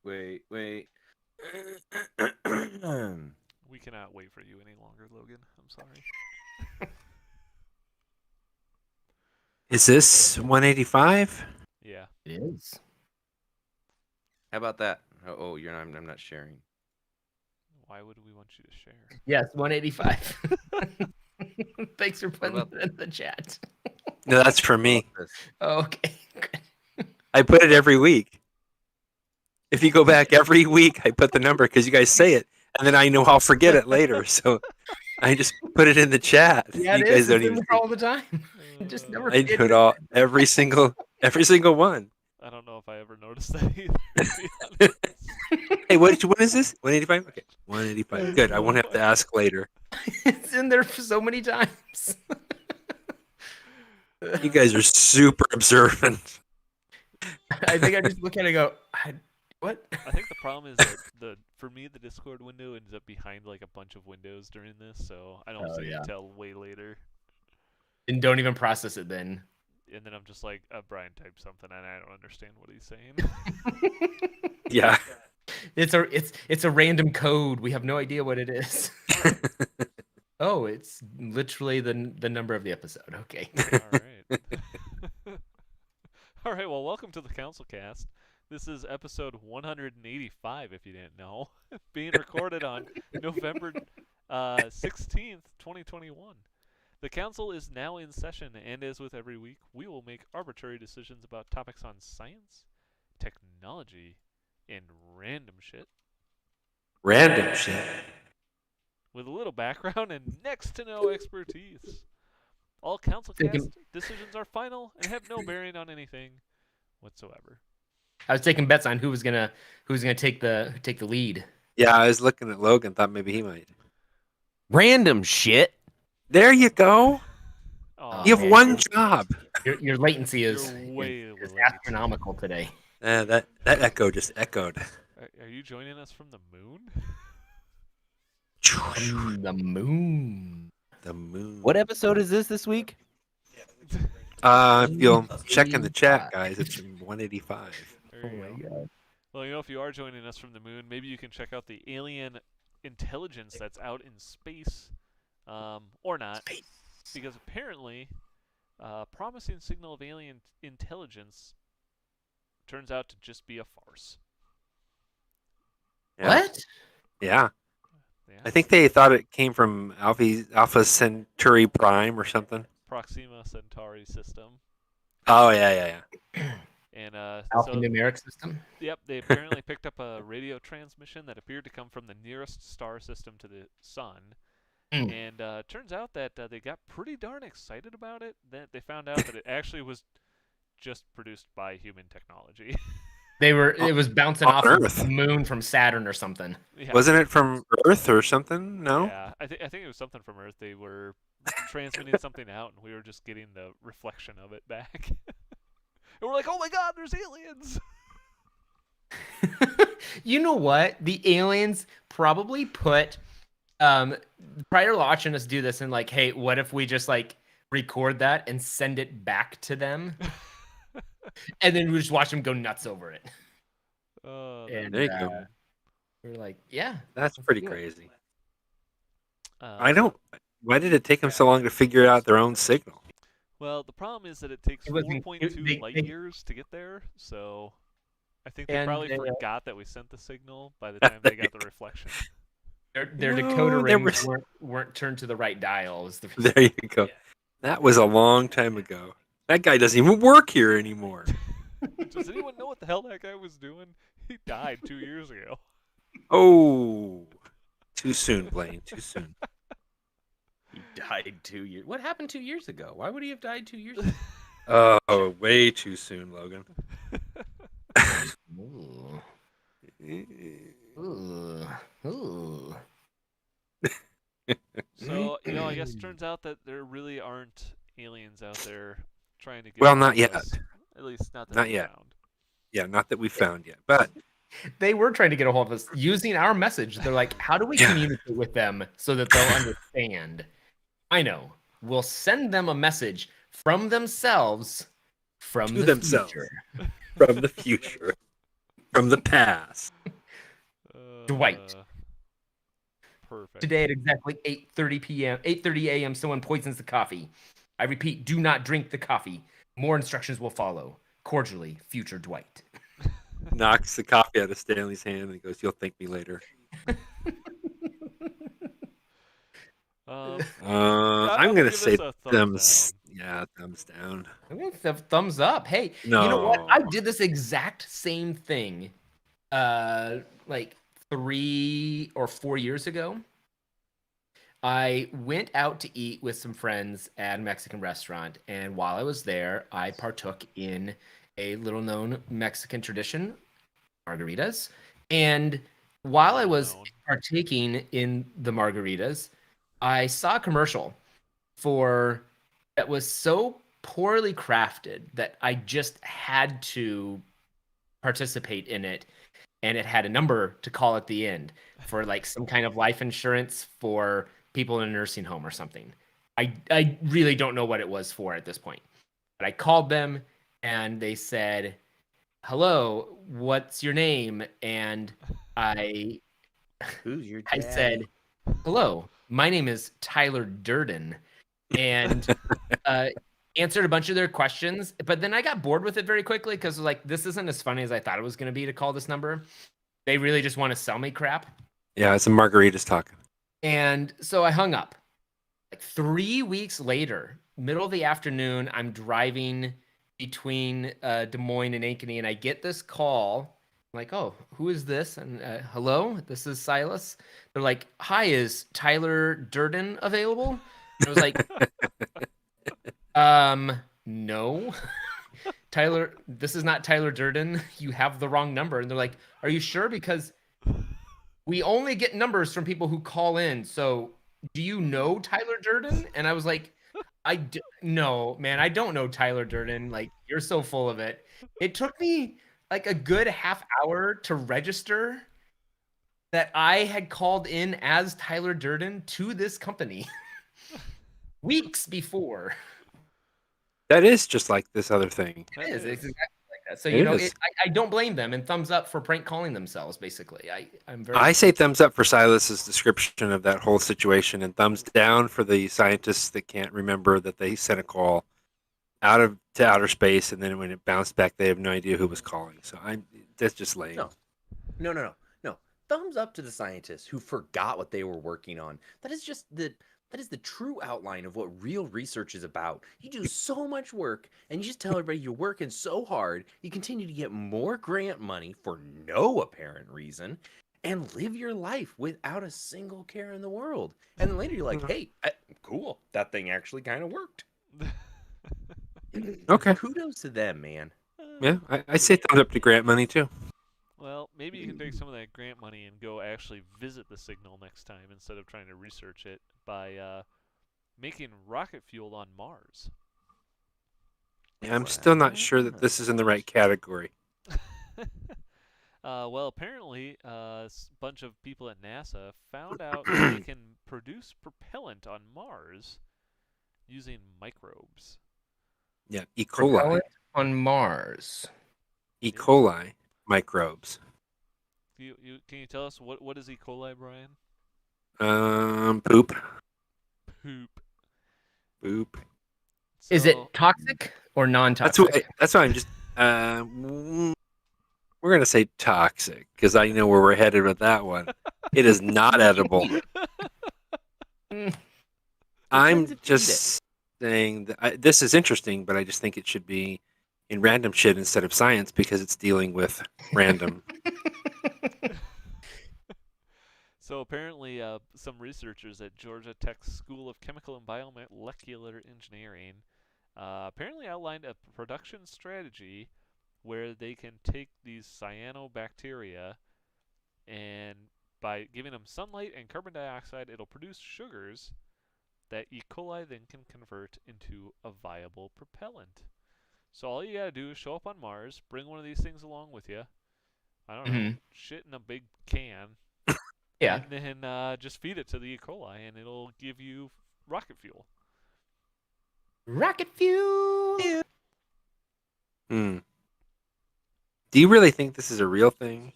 Wait. We cannot wait for you any longer, Logan. I'm sorry. Is this 185? Yeah. It is. How about that? Oh, you're not. I'm not sharing. Why would we want you to share? Yes, 185. Thanks for putting about- it in the chat. No, that's for me. Oh, okay. I put it every week. If you go back every week, I put the number because you guys say it, and then I know I'll forget it later. So I just put it in the chat. Yeah, you it guys is. don't It's in even. there all the time. Just never I do it all every single one. I don't know if I ever noticed that either. To be honest. Hey, what is this? 185? Okay, 185. Good. I won't have to ask later. It's in there for so many times. You guys are super observant. I think I just look at it and go, what? I think the problem is that for me the Discord window ends up behind like a bunch of windows during this, so I don't see it until way later. And don't even process it then. And then I'm just like, Brian typed something and I don't understand what he's saying. Yeah. It's a random code. We have no idea what it is. Oh, it's literally the number of the episode. Okay. All right. All right. Well, welcome to the CouncilCast. This is episode 185, if you didn't know, being recorded on November 16th, 2021. The council is now in session, and as with every week, we will make arbitrary decisions about topics on science, technology, and random shit. Random shit. With a little background and next to no expertise. All CouncilCast decisions are final and have no bearing on anything whatsoever. I was taking bets on who was gonna take the lead. Yeah, I was looking at Logan, thought maybe he might. Random shit. There you go. Oh, You have man. one job. Your latency is way is late. astronomical today. That echo just echoed. Are you joining us from the moon? The moon. The moon. What episode is this week? If you'll check in the chat, guys, it's 185. There you go. God. Well, if you are joining us from the moon, maybe you can check out the alien intelligence that's out in space, or not, because apparently, promising signal of alien intelligence turns out to just be a farce. Yeah. What? Yeah. Yeah. I think they thought it came from Alpha Centauri Prime or something. Proxima Centauri system. Oh, yeah. And Alphanumeric system. Yep, they apparently picked up a radio transmission that appeared to come from the nearest star system to the sun. And turns out that they got pretty darn excited about it. That they found out that it actually was just produced by human technology. It was bouncing off Earth. the moon from Saturn or something. Yeah. Wasn't it from Earth or something? No? Yeah, I think it was something from Earth. They were transmitting something out, and we were just getting the reflection of it back. And we're like, oh my god, there's aliens! You know what? The aliens probably put prior to watching us do this and like, hey, what if we just like record that and send it back to them? And then we just watch them go nuts over it. And there you go. we're like, yeah. That's pretty do it. crazy. Uh, Why did it take them so long to figure out their own signal? Well, the problem is that it takes It wasn't- 4.2 they- light they- years to get there, so I think they And probably they, forgot that we sent the signal by the time they got the reflection. Their No, decoder there rings was- weren't turned to the right dial. Was the There you go. That was a long time ago. That guy doesn't even work here anymore. Does anyone know what the hell that guy was doing? He died 2 years ago. Oh, too soon, Blaine. Too soon. He died 2 years. What happened 2 years ago? Why would he have died 2 years ago? Oh, way too soon, Logan. Ooh. Ooh. Ooh. So, I guess it turns out that there really aren't aliens out there trying to get Well, hold not of yet. us. At least not that Not we yet. found. Yeah, not that we found yet, but They were trying to get a hold of us using our message. They're like, how do we communicate with them so that they'll understand? I know. We'll send them a message from themselves from To the themselves. future. from the future. From the past. Dwight. Perfect. Today at exactly 8:30 a.m., someone poisons the coffee. I repeat, do not drink the coffee. More instructions will follow. Cordially, future Dwight. Knocks the coffee out of Stanley's hand and he goes, "You'll thank me later." I'm I'm gonna gonna give say this a thumbs. thumbs Yeah, thumbs down. I'm gonna thumbs up. Hey, No. you know what? I did this exact same thing, like 3 or 4 years ago. I went out to eat with some friends at a Mexican restaurant, and while I was there, I partook in a little-known Mexican tradition, margaritas. And while I was Well-known. partaking in the margaritas, I saw a commercial for that was so poorly crafted that I just had to participate in it, and it had a number to call at the end for like some kind of life insurance for people in a nursing home or something. I really don't know what it was for at this point. But I called them and they said, "Hello, what's your name?" And I Who's your I said, daddy? "Hello, my name is Tyler Durden." And answered a bunch of their questions, but then I got bored with it very quickly because like this isn't as funny as I thought it was going to be to call this number. They really just want to sell me crap. Yeah, it's a margaritas talking. And so I hung up. Like 3 weeks later, middle of the afternoon, I'm driving between Des Moines and Ankeny, and I get this call. I'm like, oh, who is this? And hello, this is Silas. They're like, hi, is Tyler Durden available? And I was like, no. Tyler, this is not Tyler Durden. You have the wrong number. And they're like, are you sure? Because we only get numbers from people who call in. So do you know Tyler Durden? And I was like, no, man, I don't know Tyler Durden. Like, you're so full of it. It took me like a good half hour to register that I had called in as Tyler Durden to this company weeks before. That is just like this other thing. It is. It's exactly like that. So, It you know, is. I don't blame them, and thumbs up for prank calling themselves, basically. I'm very. I say thumbs up for Silas's description of that whole situation, and thumbs down for the scientists that can't remember that they sent a call to outer space, and then when it bounced back, they have no idea who was calling. So that's just lame. No. Thumbs up to the scientists who forgot what they were working on. That is the true outline of what real research is about. You do so much work, and you just tell everybody you're working so hard. You continue to get more grant money for no apparent reason, and live your life without a single care in the world. And then later you're like, hey, cool, that thing actually kind of worked. Okay. Kudos to them, man. Yeah, I say thumbs up to grant money too. Well, maybe you can take some of that grant money and go actually visit the signal next time instead of trying to research it by making rocket fuel on Mars. Yeah, I'm still not sure that this is in the right category. Well, apparently, a bunch of people at NASA found out that they can produce propellant on Mars using microbes. Yeah, E. coli. Propellant on Mars. E. coli microbes. Can you tell us what is E. coli, Brian? Poop. Poop. Is it toxic or non-toxic? That's why I'm just. We're gonna say toxic because I know where we're headed with that one. It is not edible. I'm just saying that this is interesting, but I just think it should be in random shit instead of science because it's dealing with random. So apparently, some researchers at Georgia Tech School of Chemical and Biomolecular Engineering apparently outlined a production strategy where they can take these cyanobacteria and by giving them sunlight and carbon dioxide, it'll produce sugars that E. coli then can convert into a viable propellant. So all you gotta do is show up on Mars, bring one of these things along with you. I don't know, shit in a big can. Yeah. And then just feed it to the E. coli, and it'll give you rocket fuel. Rocket fuel. Do you really think this is a real thing,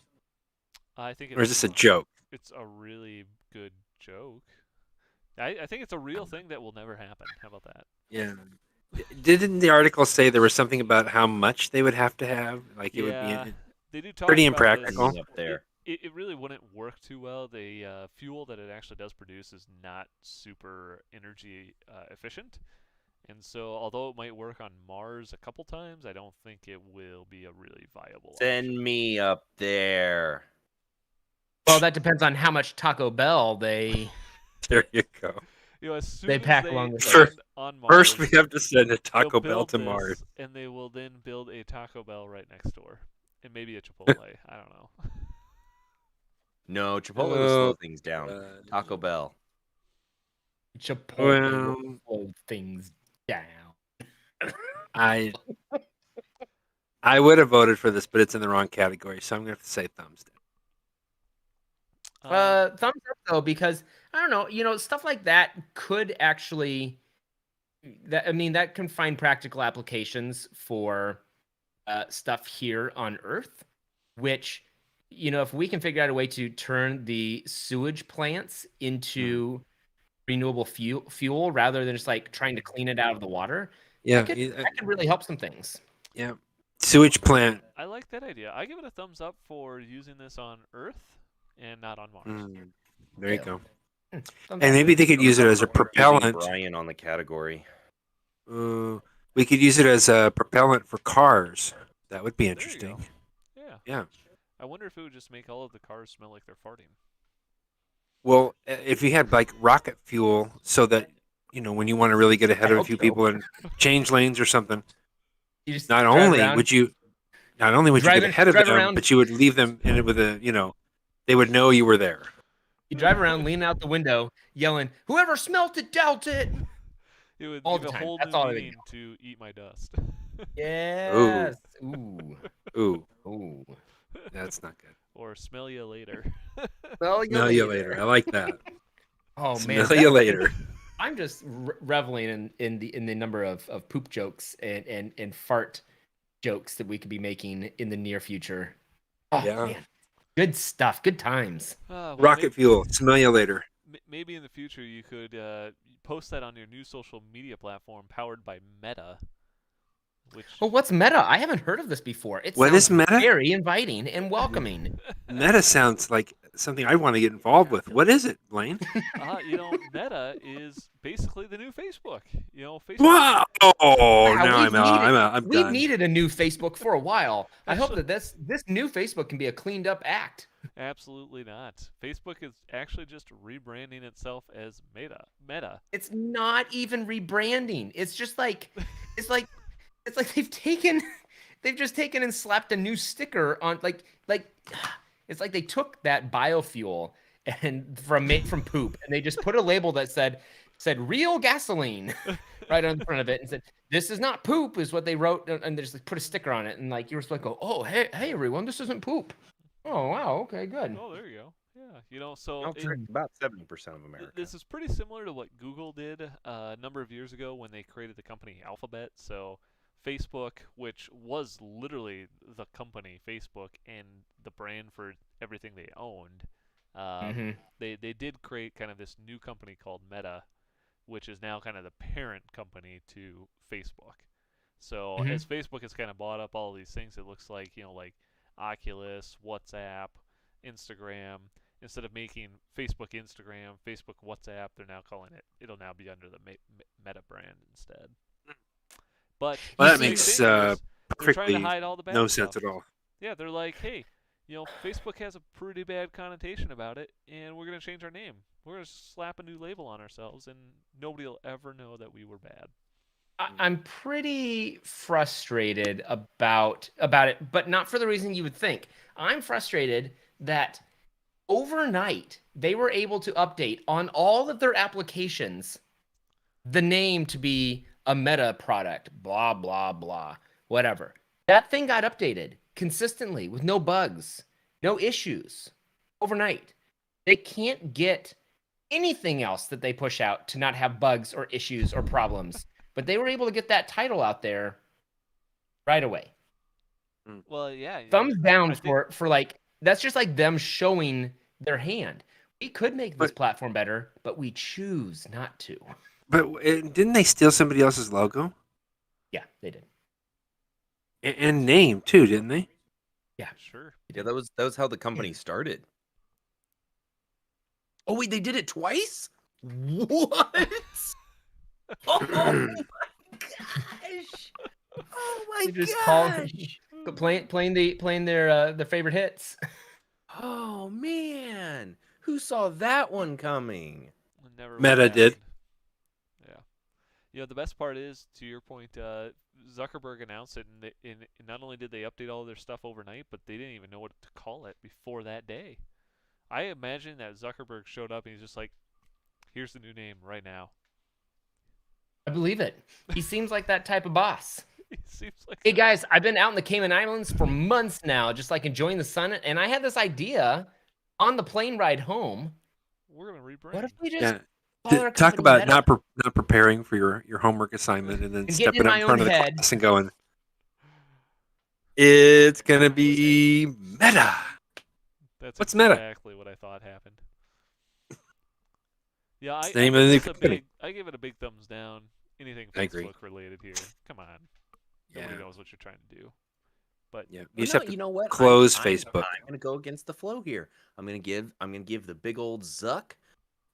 I think or is this a joke? it's a really good joke. I think it's a real thing that will never happen. How about that? Yeah. Didn't the article say there was something about how much they would have to have? Like it would be Yeah, they do talk pretty about impractical. this. Up there. It really wouldn't work too well. The fuel that it actually does produce is not super energy efficient. And so, although it might work on Mars a couple times, I don't think it will be a really viable Send option. me up there. Well, that depends on how much Taco Bell they. There you go. You know, as soon They as pack they along the land on Mars, First, we have to send a they'll Taco Bell build to this, Mars. and they will then build a Taco Bell right next door, and maybe a Chipotle. I don't know. No, Chipotle will slow things down. Taco Bell. Chipotle Well, slow things down. I would have voted for this, but it's in the wrong category, so I'm gonna have to say thumbs down. Thumbs up though, because I don't know, stuff like that could actually. That can find practical applications for stuff here on Earth, which, if we can figure out a way to turn the sewage plants into renewable fuel rather than just like trying to clean it out of the water, Yeah, that could really help some things. yeah. Sewage plant. I like that idea. I give it a thumbs up for using this on Earth and not on Mars. There you go. Thumbs And up. maybe they could use it as a Using propellant. Brian on the category. We could use it as a propellant for cars. That would be There you interesting. go. Yeah. Yeah. I wonder if it would just make all of the cars smell like they're farting. Well, if you had like rocket fuel, so that when you want to really get ahead I of a hope few so. people and change lanes or something, You just not drive only around. would you get ahead of drive them, around. but you would leave them in it with they would know you were there. You drive around, leaning out the window, yelling, "Whoever smelt it, dealt it." It would All give the a time. whole That's new all I meaning to eat my dust. Yes. Ooh. Ooh, Ooh. that's not good. Or smell you later. Smell you later. I like that. Oh man. Smell you later. I'm just reveling in the number of poop jokes and fart jokes that we could be making in the near future. Oh, Yeah. man. Good stuff. Good times. Well, Rocket fuel. Smell you later. Maybe in the future you could post that on your new social media platform powered by Meta. Which Well, what's Meta? I haven't heard of this before. What sounds is Meta? very inviting and welcoming. Meta sounds like something I want to get involved with. What is it, Blaine? Meta is basically the new Facebook. Facebook. Wow! Oh, Wow, now we've I'm We've done. needed a new Facebook for a while. I hope that this new Facebook can be a cleaned up act. Absolutely not. Facebook is actually just rebranding itself as Meta. It's not even rebranding. It's just like it's like they've just taken and slapped a new sticker on like it's like they took that biofuel and from poop and they just put a label that said real gasoline right on the front of it and said this is not poop is what they wrote, and they just like, put a sticker on it, and like you were supposed to go, oh hey everyone, this isn't poop. Oh wow, okay, good. Oh, there you go. Yeah, so About 70% of America. this is pretty similar to what Google did a number of years ago when they created the company Alphabet. So Facebook, which was literally the company Facebook and the brand for everything they owned, they did create kind of this new company called Meta, which is now kind of the parent company to Facebook. So as Facebook has kind of bought up all these things, it looks like like Oculus, WhatsApp, Instagram. Instead of making Facebook Instagram, Facebook WhatsApp, they're now calling it'll now be under the Meta brand instead. But Well, that the makes thing is, they're trying perfectly to hide all the bad no stuff. sense at all. Yeah, they're like, hey, Facebook has a pretty bad connotation about it, and we're going to change our name. We're going to slap a new label on ourselves, and nobody will ever know that we were bad. I'm pretty frustrated about it, but not for the reason you would think. I'm frustrated that overnight they were able to update on all of their applications the name to be a Meta product, blah blah blah, whatever. That thing got updated consistently with no bugs, no issues overnight. They can't get anything else that they push out to not have bugs or issues or problems. But they were able to get that title out there right away. Well, yeah. Thumbs down I think for like that's just like them showing their hand. We could make this But- platform better, but we choose not to. But didn't they steal somebody else's logo Yeah, they did. and name too? Didn't they? sure. Yeah, that was how the company started. Oh wait, they did it twice? What? Oh my gosh! Oh my They just call gosh! playing their favorite hits. Oh man, who saw that one coming? Never Meta would've did. happened. Yeah. You know, the best part is, to your point, Zuckerberg announced it, and not only did they update all their stuff overnight, but they didn't even know what to call it before that day. I imagine that Zuckerberg showed up and he's just like, "Here's the new name right now." I believe it. He seems like that type of boss. He seems like Hey guys, I've been out in the Cayman Islands for months now, just like enjoying the sun, and I had this idea on the plane ride home. we're gonna rebrand. What if we just Yeah. call our Talk company about Meta? not preparing for your homework assignment and then And getting stepping in up my in front own of the head. class and going, "It's gonna be Meta." That's What's Meta? exactly what I thought happened. Yeah, It's I the name give of the this company. I give it a big thumbs down. Anything I agree. Facebook related here. Come on. Nobody Yeah, knows what you're trying to do. But yeah. You Well, just no, have to you know what? close I'm Facebook. gonna go against the flow here. I'm gonna give the big old Zuck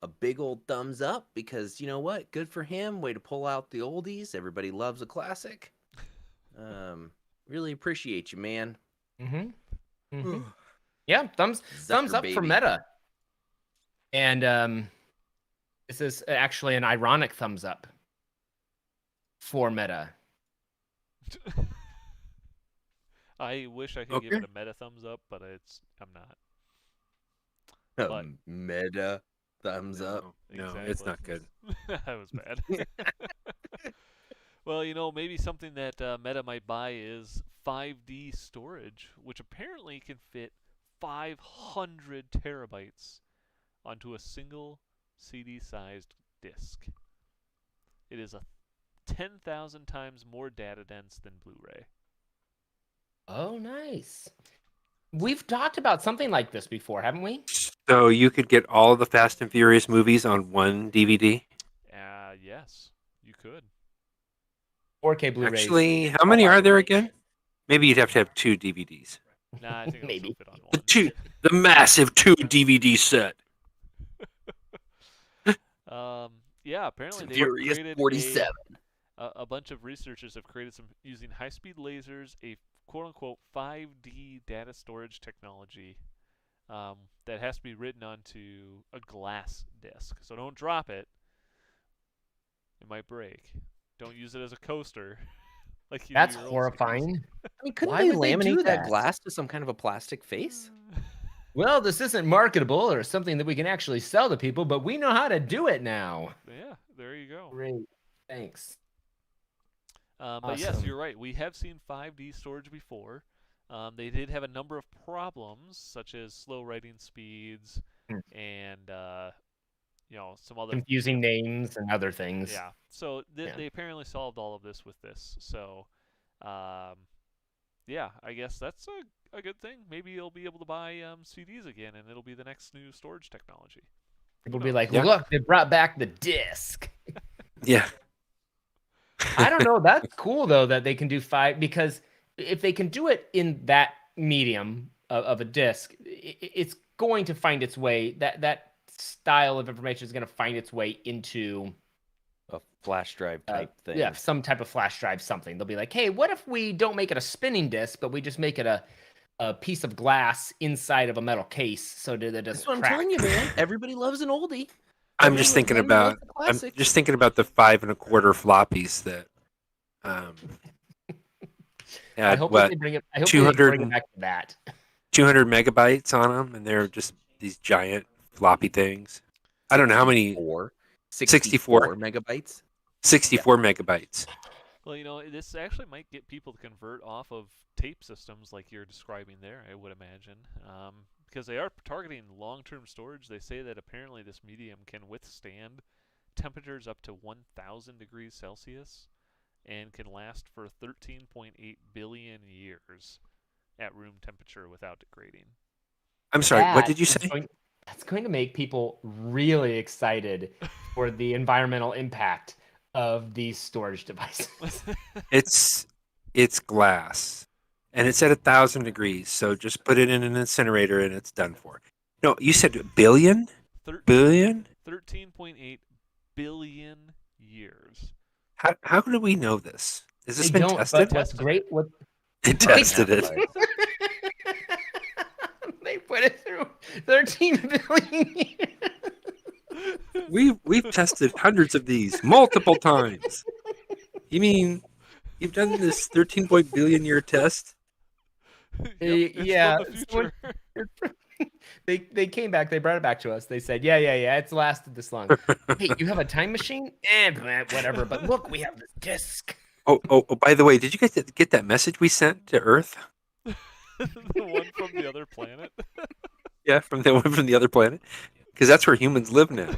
a big old thumbs up because you know what? Good for him. Way to pull out the oldies. Everybody loves a classic. Really appreciate you, man. Mm-hmm. Yeah, thumbs Zucker, up for baby. Meta. And this is actually an ironic thumbs up for Meta. I wish I could give it a meta thumbs up, but I'm not. But- Meta thumbs up. No, it's not good. That was bad. Well, you know, maybe something that Meta might buy is 5D storage, which apparently can fit 500 terabytes onto a single CD-sized disk. It is 10,000 times more data dense than Blu-ray. Oh, nice. We've talked about something like this before, haven't we? So you could get all the Fast and Furious movies on one DVD. Yes, you could. 4K Blu-rays. Actually, how many are there again? Maybe you'd have to have two DVDs. Nah, I think it'll Maybe. still fit on The one. the massive 2 DVD set. Yeah, apparently they Furious created 47. a bunch of researchers have created some using high-speed lasers, a quote-unquote 5D data storage technology that has to be written onto a glass disk. So don't drop it. It might break. Don't use it as a coaster. Like you That's do your old horrifying. I mean, couldn't Why they would they laminate do that that? glass to some kind of a plastic face? stickers. Well, this isn't marketable or something that we can actually sell to people, but we know how to do it now. Yeah, there you go. Great. Thanks. But yes, Awesome. you're right. We have seen 5D storage before. They did have a number of problems, such as slow writing speeds Hmm. and some other Confusing names and other things. Yeah. So Yeah. they apparently solved all of this with this. So, yeah, I guess that's a good thing. Maybe you'll be able to buy CDs again, and it'll be the next new storage technology. People be like, Yeah. look, they brought back the disc. Yeah. I don't know. That's cool though that they can do 5 because if they can do it in that medium of a disc, it's going to find its way. That style of information is going to find its way into A flash drive type thing. yeah, some type of flash drive. Something they'll be like, hey, what if we don't make it a spinning disc, but we just make it a piece of glass inside of a metal case so that it doesn't That's what I'm crack. telling you, man. Everybody loves an oldie. I'm just thinking Everyone about likes a classic. the 5 1/4 floppies that I had hope what they bring it. I hope they 200 bring it back to that. 200 megabytes on them, and they're just these giant floppy things. I don't know how many. 64 megabytes. 64 megabytes. Well, this actually might get people to convert off of tape systems like you're describing there, I would imagine. Because they are targeting long-term storage. They say that apparently this medium can withstand temperatures up to 1,000 degrees Celsius and can last for 13.8 billion years. at room temperature without degrading. I'm sorry. What That did you is say? that's going to make people really excited for the environmental impact of these storage devices. It's glass, and it's at 1,000 degrees. So just put it in an incinerator, and it's done for. No, you said billion, 13, billion. 13.8 billion years. How do we know this? Has this They been don't, tested? but what's great, what They tested it. they put it through 13 billion years. We've tested hundreds of these multiple times. You mean you've done this 13 billion year test? Yep, it's Yeah, from the future. they came back. They brought it back to us. They said, yeah, it's lasted this long. Hey, you have a time machine? Whatever. But look, we have this disc. Oh, by the way, did you guys get that message we sent to Earth? The one from the other planet. Yeah, from the one from the other planet, because that's where humans live now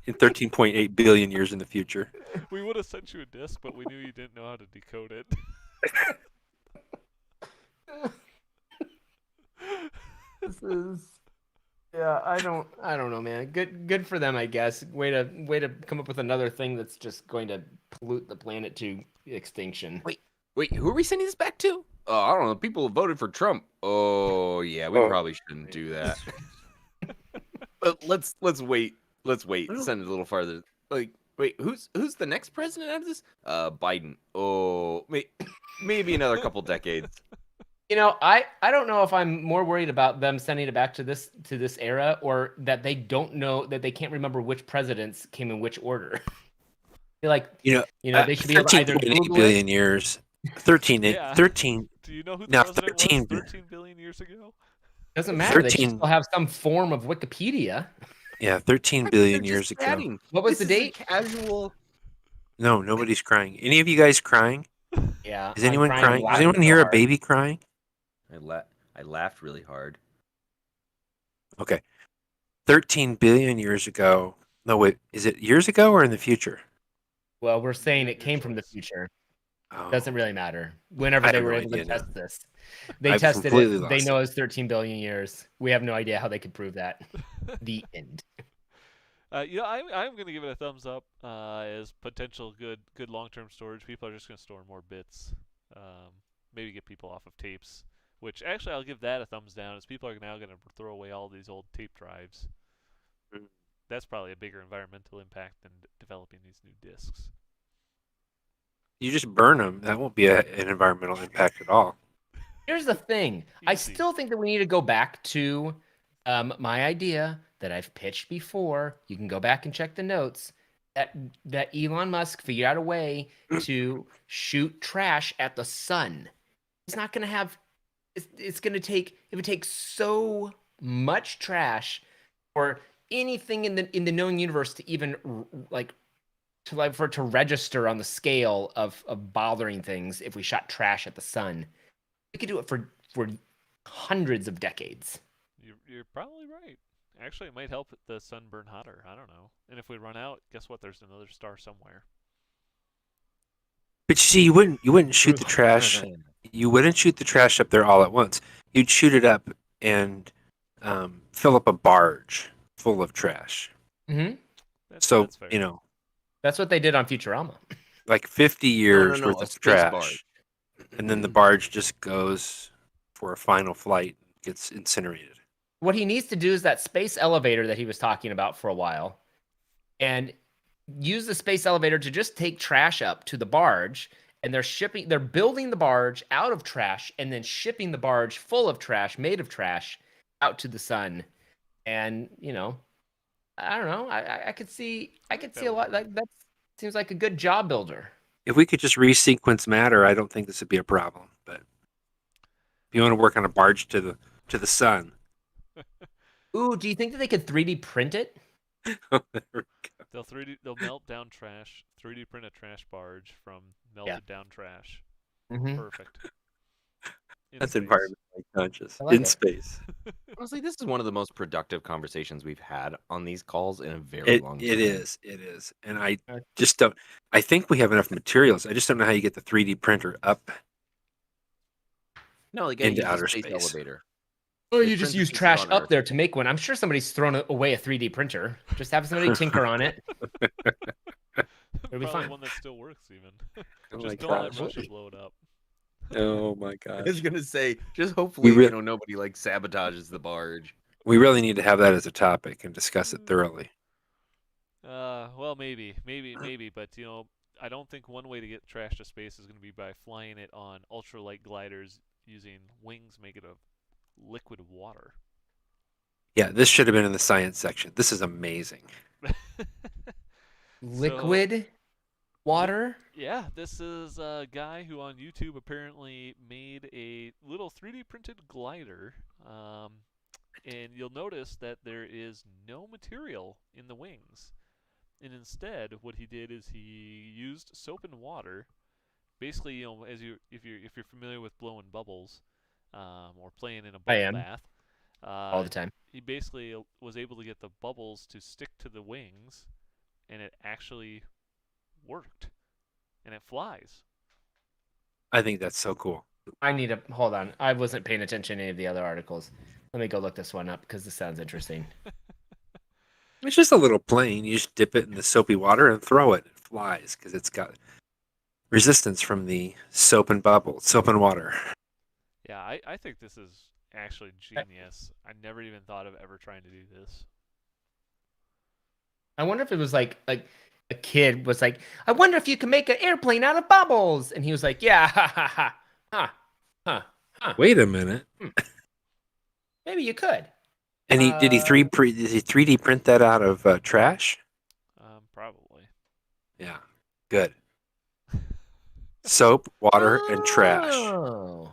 in 13.8 billion years in the future. We would have sent you a disc, but we knew you didn't know how to decode it. This is, yeah, I don't know, man. Good for them, I guess. Way to come up with another thing that's just going to pollute the planet to extinction. Wait, who are we sending this back to? Oh, I don't know. People who voted for Trump. Oh, yeah, we probably shouldn't do that. But let's wait. Let's wait. Send it a little farther. Like, wait, who's the next president out of this? Biden. Oh, maybe another couple decades. You know, I don't know if I'm more worried about them sending it back to this era, or that they don't know, that they can't remember which presidents came in which order. They they should be able to either 13.8 Google billion years. 13. Yeah. 13. Do you know who the Now, president 13 was 13 billion years ago? Doesn't matter. They 13 should still have some form of Wikipedia. Yeah, 13 billion They're years just ago. chatting. What was This the is a date? Casual. No, nobody's crying. Any of you guys crying? Yeah. Is anyone I'm crying? Does laughing anyone so hear a hard. baby crying? I laughed really hard. Okay. 13 billion years ago. No, wait. Is it years ago or in the future? Well, we're saying it Your came from the choice. future. Oh, Doesn't really matter. Whenever I they have were no able to idea now. test this, they I've tested completely it. They lost know it. it's 13 billion years. We have no idea how they could prove that. The end. I'm going to give it a thumbs up as potential good long-term storage. People are just going to store more bits. Maybe get people off of tapes. Which actually, I'll give that a thumbs down, as people are now going to throw away all these old tape drives. That's probably a bigger environmental impact than developing these new discs. You just burn them. That won't be an environmental impact at all. Here's the thing. I Easy. still think that we need to go back to my idea that I've pitched before. You can go back and check the notes. That Elon Musk figured out a way to shoot trash at the sun. It's not going to have. It's going to take. It would take so much trash for anything in the known universe to even for it to register on the scale of bothering things. If we shot trash at the sun, we could do it for hundreds of decades. You're probably right. Actually, it might help the sun burn hotter. I don't know. And if we run out, guess what? There's another star somewhere. But you see, you wouldn't shoot the trash. You wouldn't shoot the trash up there all at once. You'd shoot it up and fill up a barge full of trash. Mm-hmm. That's So fair. That's what they did on Futurama. like 50 years No, worth a of space trash, barge. and then the barge just goes for a final flight, gets incinerated. What he needs to do is that space elevator that he was talking about for a while, and use the space elevator to just take trash up to the barge. And they're building the barge out of trash and then shipping the barge full of trash, made of trash, out to the sun. And I don't know. I could see a lot. That seems like a good job builder. If we could just resequence matter, I don't think this would be a problem. But if you want to work on a barge to the sun, Ooh, do you think that they could 3D print it? They'll melt down trash, 3D print a trash barge from melted down trash. Mm-hmm. Perfect. That's space. environmentally conscious I like in it. space. Honestly, this is one of the most productive conversations we've had on these calls in a very long time. It is, and I just don't. I think we have enough materials. I just don't know how you get the 3D printer up. No, they gotta into use a outer space space. elevator. Or They you just print the use pieces trash on up Earth. there to make one. I'm sure somebody's thrown away a 3D printer. Just have somebody tinker on it. It'll be Probably fine. one that still works even. Oh my Just don't let gosh. Russia blow it up. Oh my I was gosh. gonna say, just hopefully, re- nobody like sabotages the barge. We really need to have that as a topic and discuss it thoroughly. Well, maybe, but I don't think one way to get trash to space is going to be by flying it on ultralight gliders using wings made of liquid water. Yeah, this should have been in the science section. This is amazing. Liquid water? Yeah, this is a guy who on YouTube apparently made a little 3D printed glider. And you'll notice that there is no material in the wings. And instead, what he did is he used soap and water. Basically, if you're familiar with blowing bubbles, or playing in a I bubble am. bath, All the time. he basically was able to get the bubbles to stick to the wings, and it actually worked, and it flies. I think that's so cool. I need to hold on. I wasn't paying attention to any of the other articles. Let me go look this one up because this sounds interesting. It's just a little plane. You just dip it in the soapy water and throw it. It flies because it's got resistance from the soap and water. Yeah, I think this is actually genius. I never even thought of ever trying to do this. I wonder if it was like a kid was like, I wonder if you can make an airplane out of bubbles. And he was like, yeah, ha, ha, ha, ha, ha, ha. Wait a minute. Maybe you could. And did he 3D print that out of trash? Probably. Yeah, good. Soap, water, and trash. Oh.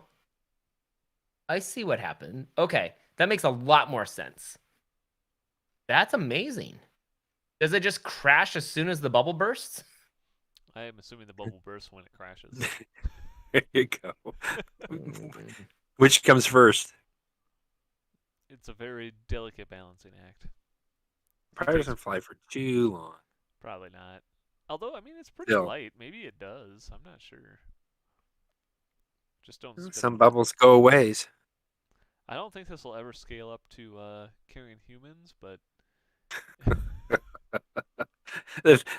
I see what happened. Okay, that makes a lot more sense. That's amazing. Does it just crash as soon as the bubble bursts? I am assuming the bubble bursts when it crashes. There you go. Which comes first? It's a very delicate balancing act. Probably doesn't fly for too long. Probably not. Although, I mean, it's pretty Still. light. Maybe it does. I'm not sure. Just don't spit Some it. bubbles go a ways. I don't think this will ever scale up to carrying humans, but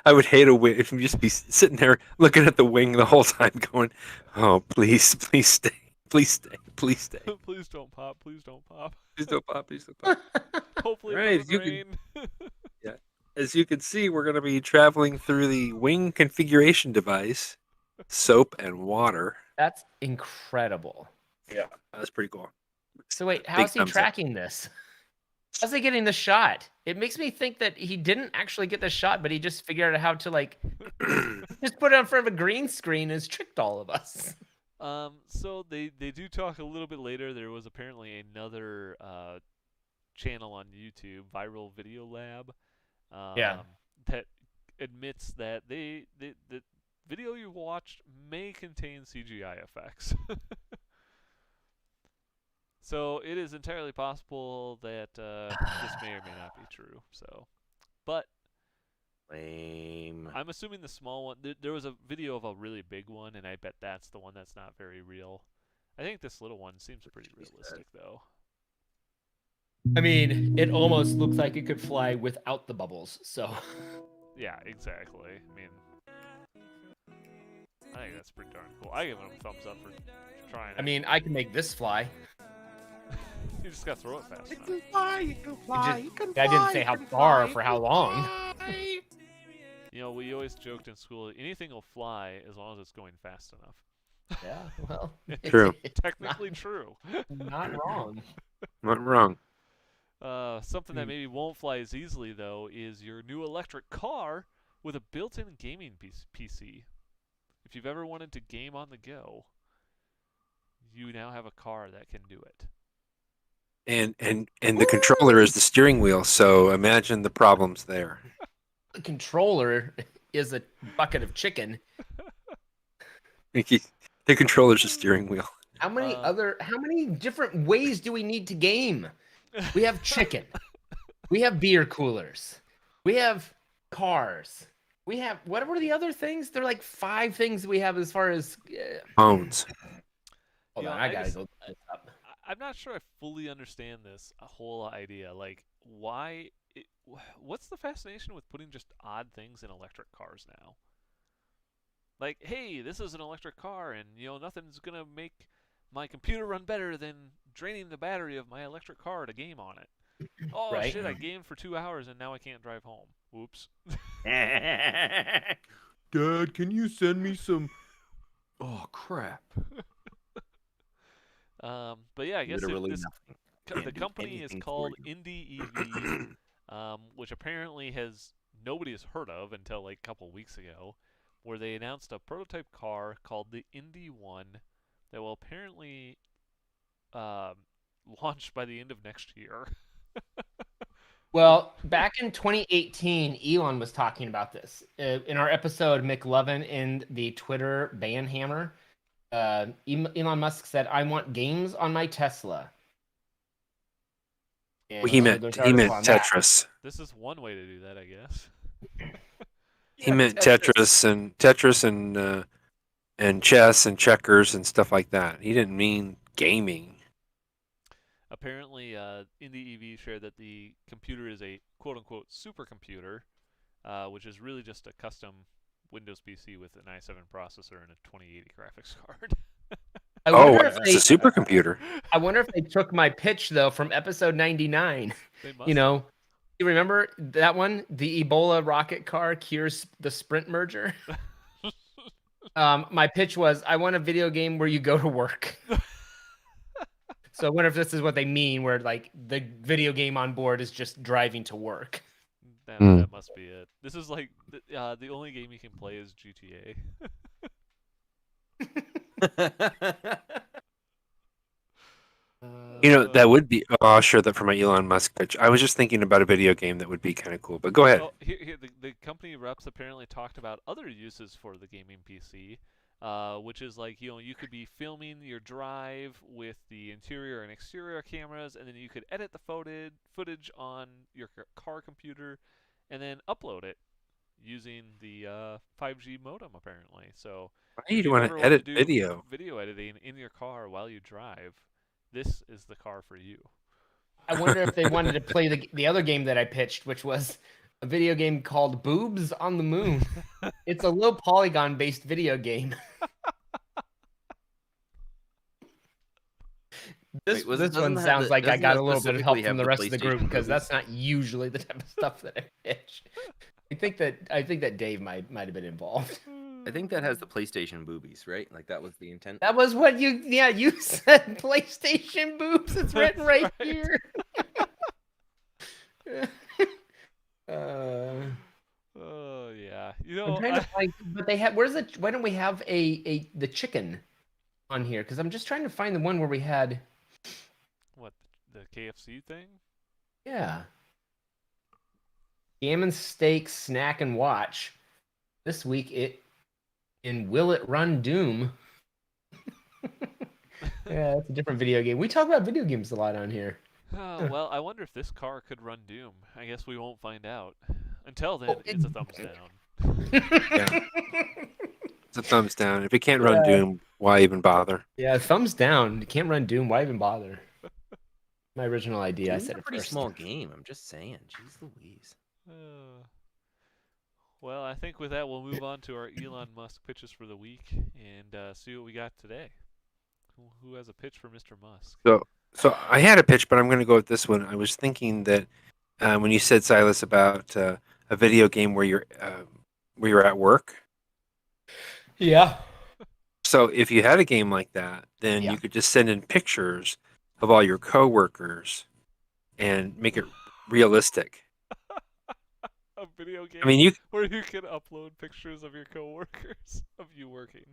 I would hate if you just be sitting there looking at the wing the whole time going, oh, please stay. Please stay. Please stay. please don't pop. Please don't pop. Please don't pop. Please don't pop. Hopefully Right, it doesn't you can- rain. As you can see, we're going to be traveling through the wing configuration device, soap and water. That's incredible. Yeah, that's pretty cool. So wait, Big how's he thumbs up. tracking this? How's he getting the shot? It makes me think that he didn't actually get the shot, but he just figured out how to like just put it in front of a green screen and has tricked all of us. So they do talk a little bit later. There was apparently another channel on YouTube, Viral Video Lab, that admits that the video you watched may contain CGI effects. So it is entirely possible that this may or may not be true. So, but Lame. I'm assuming the small one. There was a video of a really big one, and I bet that's the one that's not very real. I think this little one seems pretty realistic, though. I mean, it almost looks like it could fly without the bubbles. So Yeah, exactly. I mean, I think that's pretty darn cool. I give him a thumbs up for trying it. I mean, I can make this fly. You just gotta throw it fast enough. fly. You can I didn't say how far or for how long. You know, we always joked in school, anything will fly as long as it's going fast enough. Yeah, well, True. it's Technically true. not wrong. Not wrong. Something that maybe won't fly as easily, though, is your new electric car with a built-in gaming PC. If you've ever wanted to game on the go, you now have a car that can do it. And the controller is the steering wheel, so imagine the problems there. The controller is a bucket of chicken. The controller's the steering wheel. How many different ways do we need to game? We have chicken. We have beer coolers. We have cars. We have, what were the other things? There are like 5 things we have as far as Phones. Hold You know, on, I gotta go look this up. I'm not sure I fully understand this whole idea. Like, what's the fascination with putting just odd things in electric cars now? Like, hey, this is an electric car, and nothing's gonna make my computer run better than draining the battery of my electric car to game on it. Oh Right? shit! I gamed for 2 hours and now I can't drive home. Whoops. Dad, can you send me some? Oh crap! But yeah, I guess Literally this nothing. the Can't do company is anything for called you. Indie EV, which apparently nobody has heard of until like a couple weeks ago, where they announced a prototype car called the Indy One that will apparently um, launch by the end of next year. Well, back in 2018, Elon was talking about this in our episode McLovin and the Twitter ban hammer. Elon Musk said, "I want games on my Tesla." Well, And he so meant there's an he article meant on that. Tetris. This is one way to do that, I guess. He meant Tetris and chess and checkers and stuff like that. He didn't mean gaming. Apparently, Indie EV shared that the computer is a quote-unquote supercomputer, which is really just a custom Windows PC with an i7 processor and a 2080 graphics card. I Oh, wonder if it's a supercomputer. I wonder if they took my pitch though from episode 99. They must. You know, you remember that one? The Ebola rocket car cures the Sprint merger. My pitch was, I want a video game where you go to work. So I wonder if this is what they mean, where like the video game on board is just driving to work. That must be it. This is like the only game you can play is GTA. That would be. Oh, sure. That for my Elon Musk pitch. I was just thinking about a video game that would be kind of cool. But go ahead. Oh, here the company reps apparently talked about other uses for the gaming PC, which is like you could be filming your drive with the interior and exterior cameras, and then you could edit the footage on your car computer, and then upload it using the 5G modem apparently. So Why if do you you want ever to want to edit do video? video editing in your car while you drive, this is the car for you. I wonder if they wanted to play the other game that I pitched, which was a video game called Boobs on the Moon. It's a low polygon based video game. This one sounds like I got a little bit of help from the rest of the group because that's not usually the type of stuff that I pitch. I think that Dave might have been involved. I think that has the PlayStation boobies, right? Like that was the intent. That was what you said PlayStation boobs. It's written right here. Oh yeah, I'm trying to find, but they have. Why don't we have the chicken on here? Because I'm just trying to find the one where we had. What, the KFC thing? Yeah. Gammon steak snack and watch. This week Will It Run Doom? Yeah, that's a different video game. We talk about video games a lot on here. Well, I wonder if this car could run Doom. I guess we won't find out. Until then, it's a thumbs down. Yeah. It's a thumbs down. If it can't run Doom, why even bother? Yeah, thumbs down. You can't run Doom. Why even bother? My original idea. It's I said a it pretty first. small game. I'm just saying. Jeez Louise. Well, I think with that, we'll move on to our Elon Musk pitches for the week and see what we got today. Who has a pitch for Mr. Musk? So I had a pitch, but I'm going to go with this one. I was thinking that when you said, Silas, about a video game where you're at work. Yeah. So if you had a game like that, then you could just send in pictures of all your coworkers and make it realistic. A video game where you can upload pictures of your coworkers of you working.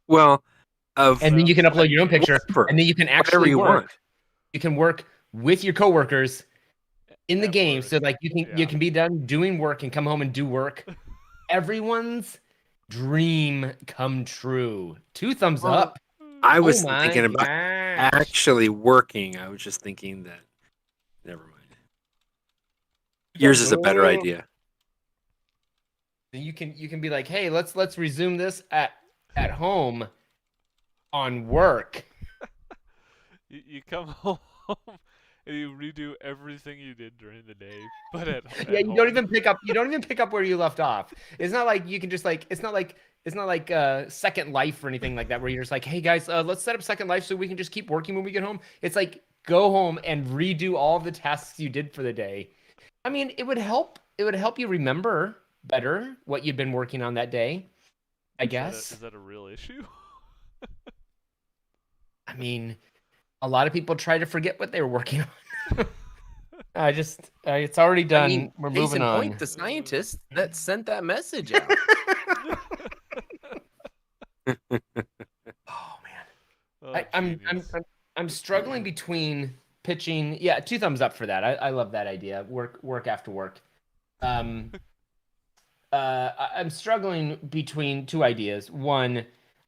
Well, and then you can upload your own picture, and then you can actually work. You can work with your coworkers in the game, work. So like you can be done doing work and come home and do work. Everyone's dream come true. 2 thumbs up. I was thinking about actually working. I was just thinking that. Never mind. Yours is a better idea. You can be like, hey, let's resume this at home. on work. You come home and you redo everything you did during the day, but at Yeah, at you don't home. even pick up. You don't even pick up where you left off. It's not like you can just like. It's not like Second Life or anything like that, where you're just like, hey guys, let's set up Second Life so we can just keep working when we get home. It's like go home and redo all the tasks you did for the day. I mean, it would help. It would help you remember better what you'd been working on that day. I guess. Is that a real issue? I mean, a lot of people try to forget what they were working on. It's already done. I mean, We're case moving in on. point, the scientist that sent that message out. Oh man. Oh, I'm genius. struggling between pitching. Yeah, 2 thumbs up for that. I love that idea. Work after work. I'm struggling between 2 ideas. One,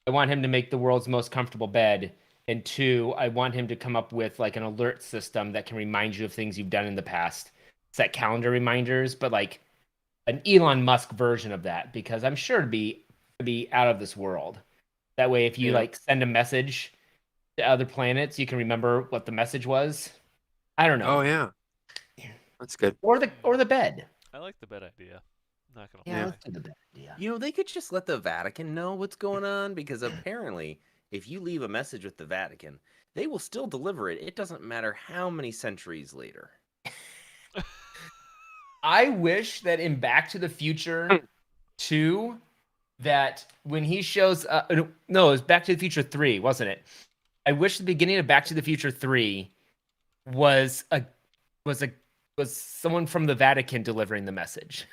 I want him to make the world's most comfortable bed, and 2, I want him to come up with like an alert system that can remind you of things you've done in the past. Set calendar reminders, but like an Elon Musk version of that, because I'm sure to be out of this world. That way, if you like send a message to other planets, you can remember what the message was. I don't know. Oh yeah, that's good. Or the bed. I like the bed idea. Not gonna Yeah, lie. let's do the bed idea. You know, they could just let the Vatican know what's going on because apparently, if you leave a message with the Vatican, they will still deliver it. It doesn't matter how many centuries later. I wish that in Back to the Future 2, that when he shows no, it was Back to the Future 3, wasn't it? I wish the beginning of Back to the Future 3 was someone from the Vatican delivering the message.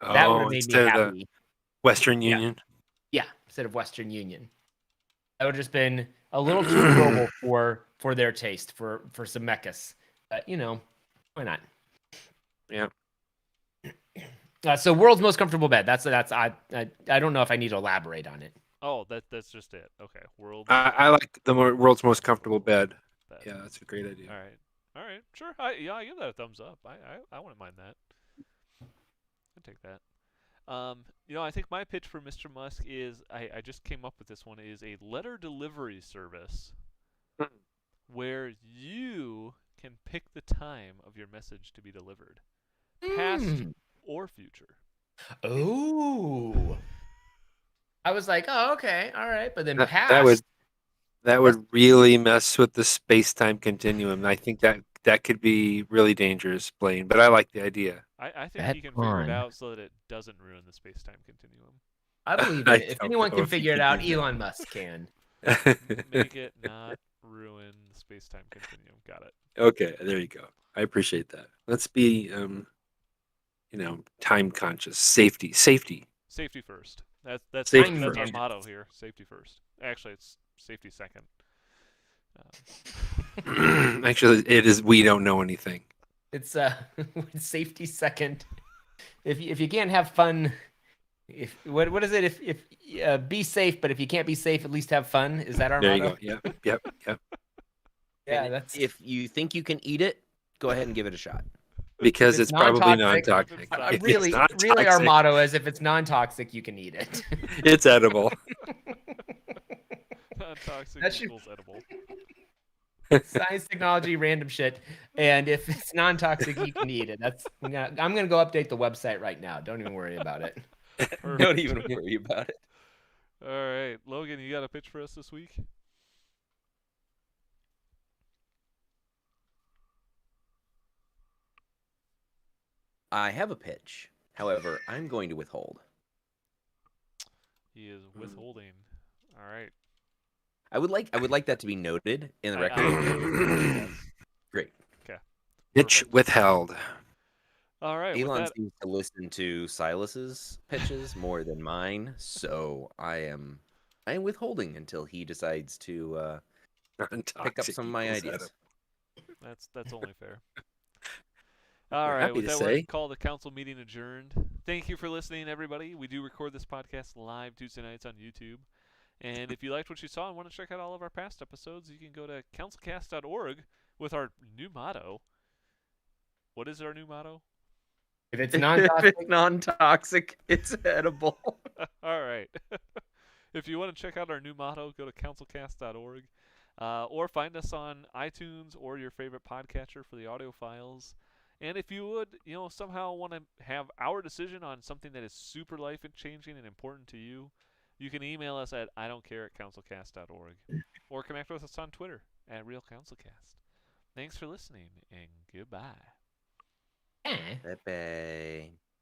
That would have made me instead of the happy. Western Union. Yeah, instead of Western Union. That would have just been a little too global for their taste, for Zemeckis. But, why not? Yeah. So world's most comfortable bed. That's I don't know if I need to elaborate on it. Oh, that's just it. Okay, world. I like the world's most comfortable bed. bed. Yeah, that's a great idea. All right, sure. I give that a thumbs up. I wouldn't mind that. I'd take that. I think my pitch for Mr. Musk is I just came up with this one is a letter delivery service where you can pick the time of your message to be delivered, past or future. Oh. I was like, oh, okay, all right, but then past. That would really mess with the space-time continuum. I think that could be really dangerous, Blaine. But I like the idea. I think he can figure it out so that it doesn't ruin the space-time continuum. I believe I it. If don't anyone know can if he figure it can out, do that. Elon Musk can. Make it not ruin the space-time continuum. Got it. Okay, there you go. I appreciate that. Let's be, time conscious. Safety. Safety first. That's Safety our first. motto here. Safety first. Actually, it's safety second. Actually, it is. We don't know anything. It's safety second. If you can't have fun, what is it? If be safe, but if you can't be safe, at least have fun. Is that our There motto? you go. Yep. Yeah, And that's if you think you can eat it, go ahead and give it a shot. Because If it's it's probably non-toxic, non-toxic. It's really our non-toxic. motto is if it's non-toxic, you can eat it. It's edible. Non-toxic That should- equals edible. Science, technology, random shit, and if it's non-toxic, you can eat it. I'm gonna go update the website right now. Don't even worry about it. Don't even worry about it. All right, Logan, you got a pitch for us this week? I have a pitch. However, I'm going to withhold. He is withholding. All right. I would like that to be noted in the I- record. Great. Pitch Perfect. withheld. All right. With Elon that, seems to listen to Silas's pitches more than mine, so I am withholding until he decides to pick up some of my ideas. that's only fair. All We're right. happy With to that, we're gonna say. call the council meeting adjourned. Thank you for listening, everybody. We do record this podcast live Tuesday nights on YouTube. And if you liked what you saw and want to check out all of our past episodes, you can go to councilcast.org with our new motto. What is our new motto? If it's If non-toxic, it's non-toxic, it's edible. All right. If you want to check out our new motto, go to councilcast.org, or find us on iTunes or your favorite podcatcher for the audio files. And if you would, somehow want to have our decision on something that is super life-changing and important to you, you can email us at idon'tcare@councilcast.org, or connect with us on Twitter at RealCouncilCast. Thanks for listening, and goodbye. Eh. Pepe.